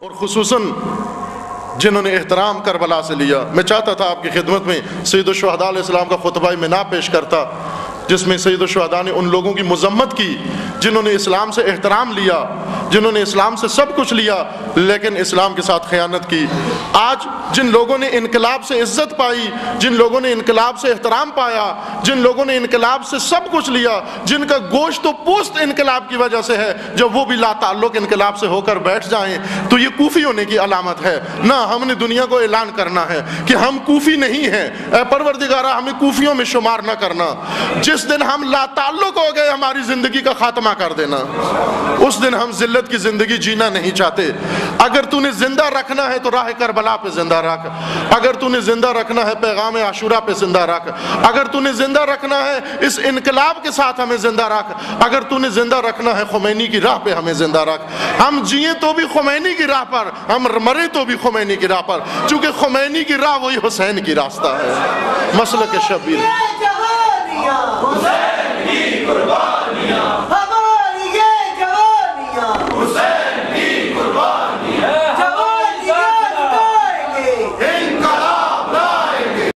اور خصوصاً جنہوں نے احترام کربلا سے لیا. میں چاہتا تھا آپ کی خدمت میں سید الشہداء علیہ السلام کا خطبہ منا پیش کرتا، جس میں سید الشہداء نے ان لوگوں کی مذمت کی جنہوں نے اسلام سے احترام لیا، جنہوں نے اسلام سے سب کچھ لیا لیکن اسلام کے ساتھ خیانت کی. آج جن لوگوں نے انقلاب سے عزت پائی، جن لوگوں نے انقلاب سے احترام پایا، جن لوگوں نے انقلاب سے سب کچھ لیا، جن کا گوشت و پوست انقلاب کی وجہ سے ہے، جب وہ بھی لا تعلق انقلاب سے ہو کر بیٹھ جائیں تو یہ کوفی ہونے کی علامت ہے. نہ، ہم نے دنیا کو اعلان کرنا ہے کہ ہم کوفی نہیں ہیں. اے پروردگارہ، ہمیں کوفیوں میں شمار نہ کرنا. جس دن ہم لا تعلق ہو گئے ہماری زندگی کا خاتمہ کر دینا. اس دن ہم ذلت کی زندگی جینا نہیں چاہتے. اگر تو نے زندہ رکھنا ہے تو راہ کربلا پہ زندہ رکھ. اگر تو نے زندہ رکھنا ہے پیغام عاشورہ پہ زندہ رکھ. اگر تو نے زندہ رکھنا ہے اس انقلاب کے ساتھ ہمیں زندہ رکھ. اگر تو نے زندہ رکھنا ہے خمینی کی راہ پہ ہمیں زندہ رکھ. ہم جئیں تو بھی خمینی کی راہ پر، ہم مرے تو بھی خمینی کی راہ پر، چونکہ خمینی کی راہ وہی حسین کی راستہ ہے. مسلک شبیر